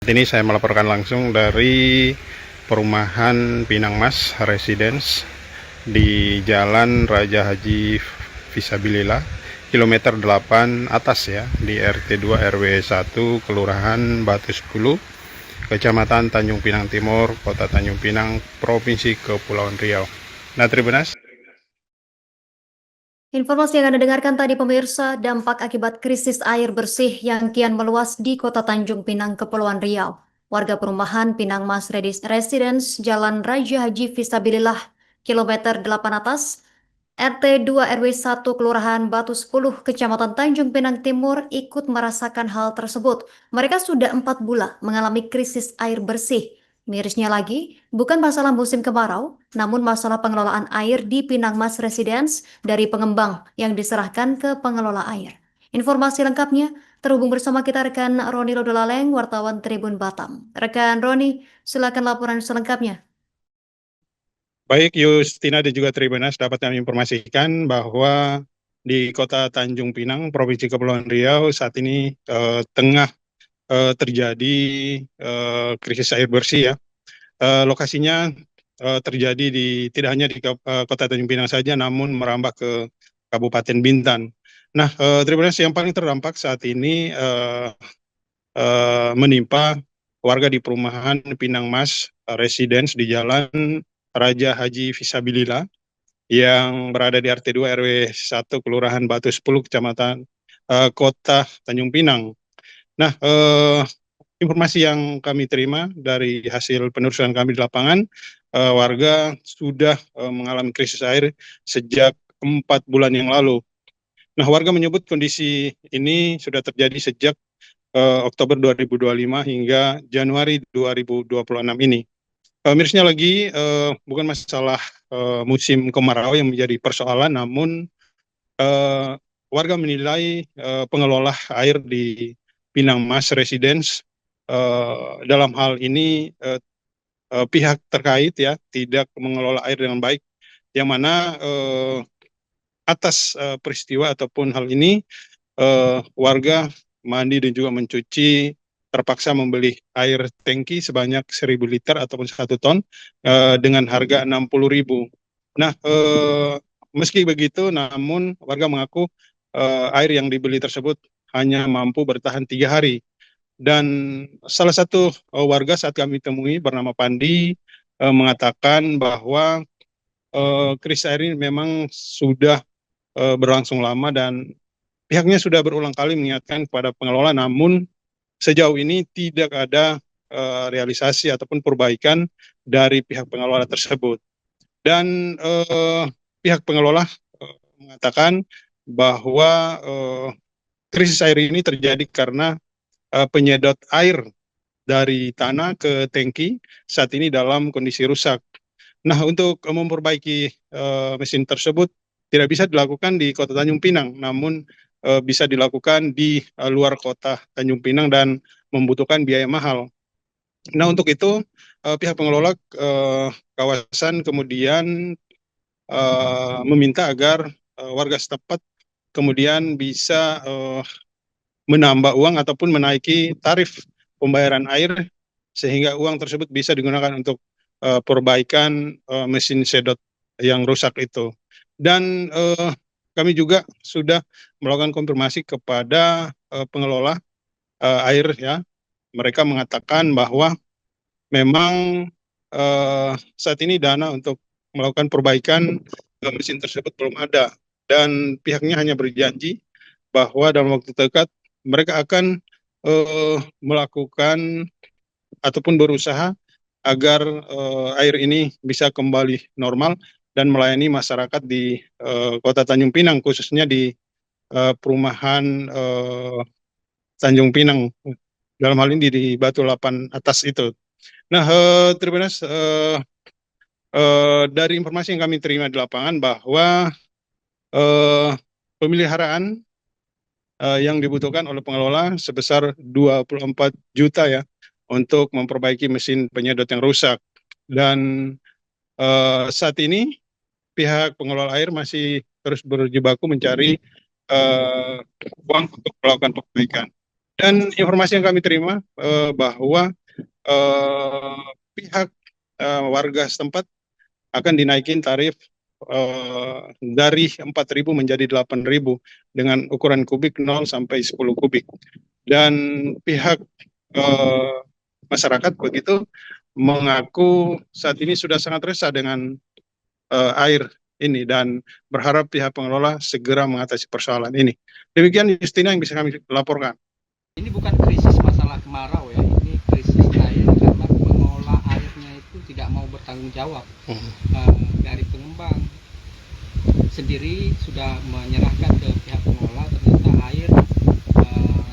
Ini saya melaporkan langsung dari perumahan Pinang Mas Residence di Jalan Raja Haji Fisabilillah, kilometer 8 atas ya, di RT 2 RW 1, Kelurahan Batu 10, Kecamatan Tanjung Pinang Timur, Kota Tanjung Pinang, Provinsi Kepulauan Riau. Nah, Tribunas. Informasi yang Anda dengarkan tadi pemirsa, dampak akibat krisis air bersih yang kian meluas di Kota Tanjung Pinang, Kepulauan Riau. Warga perumahan Pinang Mas Residence, Jalan Raja Haji Fisabilillah, kilometer 8 atas, RT 2 RW 1 Kelurahan Batu 10, Kecamatan Tanjung Pinang Timur ikut merasakan hal tersebut. Mereka sudah 4 bulan mengalami krisis air bersih. Mirisnya lagi, bukan masalah musim kemarau, namun masalah pengelolaan air di Pinang Mas Residence dari pengembang yang diserahkan ke pengelola air. Informasi lengkapnya terhubung bersama kita rekan Roni Lodolaleng, wartawan Tribun Batam. Rekan Roni, silakan laporan selengkapnya. Baik, Justina dan juga Tribunas, dapat kami informasikan bahwa di Kota Tanjung Pinang, Provinsi Kepulauan Riau saat ini tengah terjadi krisis air bersih ya. Lokasinya terjadi tidak hanya di Kota Tanjung Pinang saja, namun merambah ke Kabupaten Bintan. Nah, Tribunas, yang paling terdampak saat ini menimpa warga di perumahan Pinang Mas Residence di Jalan Raja Haji Fisabilillah yang berada di RT 2 RW 1 Kelurahan Batu 10, Kecamatan Kota Tanjung Pinang. Nah, informasi yang kami terima dari hasil penelusuran kami di lapangan, warga sudah mengalami krisis air sejak 4 bulan yang lalu. Nah, warga menyebut kondisi ini sudah terjadi sejak Oktober 2025 hingga Januari 2026 ini. Mirisnya lagi, bukan masalah musim kemarau yang menjadi persoalan, namun warga menilai pengelola air di Pinang Mas Residence dalam hal ini pihak terkait ya tidak mengelola air dengan baik, yang mana atas peristiwa ataupun hal ini warga mandi dan juga mencuci terpaksa membeli air tangki sebanyak 1.000 liter ataupun 1 ton dengan harga 60.000. Nah, meski begitu, namun warga mengaku air yang dibeli tersebut hanya mampu bertahan 3 hari. Dan salah satu warga saat kami temui bernama Pandi mengatakan bahwa krisis air ini memang sudah berlangsung lama dan pihaknya sudah berulang kali mengingatkan kepada pengelola, namun sejauh ini tidak ada realisasi ataupun perbaikan dari pihak pengelola tersebut. Dan pihak pengelola mengatakan bahwa krisis air ini terjadi karena penyedot air dari tanah ke tangki saat ini dalam kondisi rusak. Nah, untuk memperbaiki mesin tersebut tidak bisa dilakukan di Kota Tanjung Pinang, namun bisa dilakukan di luar Kota Tanjung Pinang dan membutuhkan biaya mahal. Nah, untuk itu pihak pengelola kawasan kemudian meminta agar warga setempat kemudian bisa menambah uang ataupun menaiki tarif pembayaran air sehingga uang tersebut bisa digunakan untuk perbaikan mesin sedot yang rusak itu. Dan kami juga sudah melakukan konfirmasi kepada pengelola air ya. Mereka mengatakan bahwa memang saat ini dana untuk melakukan perbaikan mesin tersebut belum ada, dan pihaknya hanya berjanji bahwa dalam waktu dekat mereka akan melakukan ataupun berusaha agar air ini bisa kembali normal dan melayani masyarakat di Kota Tanjung Pinang, khususnya di perumahan Tanjung Pinang, dalam hal ini di Batu 8 atas itu. Nah, Tribunas, dari informasi yang kami terima di lapangan bahwa pemeliharaan yang dibutuhkan oleh pengelola sebesar 24 juta ya untuk memperbaiki mesin penyedot yang rusak. Dan saat ini pihak pengelola air masih terus berjibaku mencari uang untuk melakukan perbaikan. Dan informasi yang kami terima bahwa pihak warga setempat akan dinaikin tarif dari 4.000 menjadi 8.000 dengan ukuran kubik 0 sampai 10 kubik. Dan pihak masyarakat begitu mengaku saat ini sudah sangat resah dengan air ini dan berharap pihak pengelola segera mengatasi persoalan ini. Demikian Justina yang bisa kami laporkan. Ini bukan krisis masalah kemarau ya, ini krisis air karena pengelola airnya itu tidak mau bertanggung jawab. Dari pengembang sendiri sudah menyerahkan ke pihak pengelola, ternyata air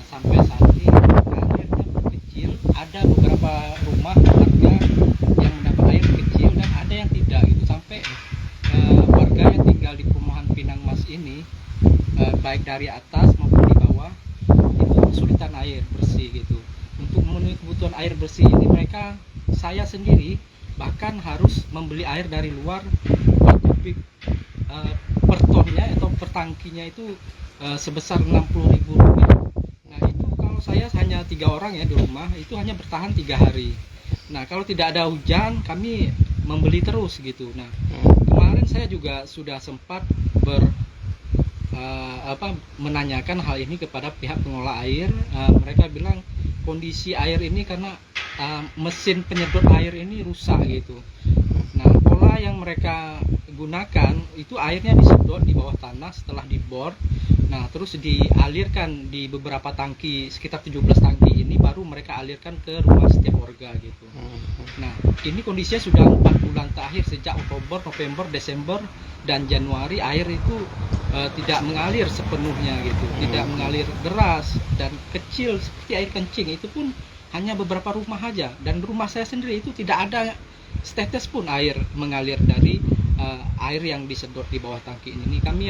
sampai saat ini airnya kecil. Ada beberapa rumah warga yang mendapat air kecil dan ada yang tidak gitu. Sampai warga yang tinggal di perumahan Pinang Mas ini baik dari atas maupun di bawah itu kesulitan air bersih gitu. Untuk memenuhi kebutuhan air bersih ini saya sendiri bahkan harus membeli air dari luar kubik per tonnya atau per tangkinya itu sebesar Rp60.000. Nah itu kalau saya hanya 3 orang ya di rumah itu hanya bertahan 3 hari. Nah kalau tidak ada hujan kami membeli terus gitu. Nah kemarin saya juga sudah sempat menanyakan hal ini kepada pihak pengelola air. Mereka bilang kondisi air ini karena mesin penyedot air ini rusak gitu. Nah pola yang mereka gunakan itu airnya disedot di bawah tanah setelah dibor. Nah terus dialirkan di beberapa tangki, sekitar 17 tangki ini baru mereka alirkan ke rumah setiap warga gitu. Nah ini kondisinya sudah 4 bulan terakhir, sejak Oktober, November, Desember dan Januari air itu tidak mengalir sepenuhnya gitu, tidak mengalir deras dan kecil seperti air kencing. Itu pun hanya beberapa rumah aja, dan rumah saya sendiri itu tidak ada setetes pun air mengalir dari air yang disedot di bawah tangki ini. Kami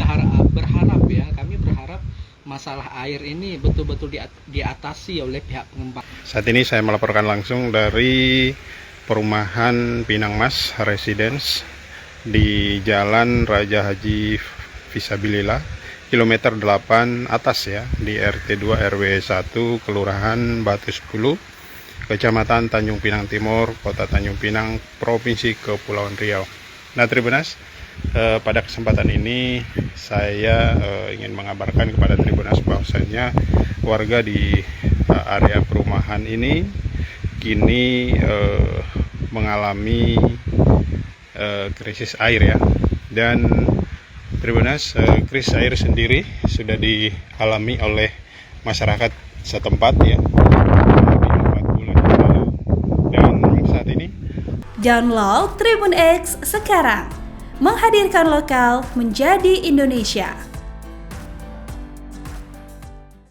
berharap masalah air ini betul-betul diatasi oleh pihak pengembang. Saat ini saya melaporkan langsung dari perumahan Pinang Mas Residence di Jalan Raja Haji Fisabilillah, kilometer 8 atas ya, di RT 2 RW 1 Kelurahan Batu 10, Kecamatan Tanjung Pinang Timur, Kota Tanjung Pinang, Provinsi Kepulauan Riau. Nah, Tribunas, pada kesempatan ini saya ingin mengabarkan kepada Tribunas bahwasanya warga di area perumahan ini kini mengalami krisis air ya. Dan Tribunas, krisis air sendiri sudah dialami oleh masyarakat setempat ya di 4 bulan yang lalu. Dan saat ini download Tribun X sekarang, menghadirkan lokal menjadi Indonesia.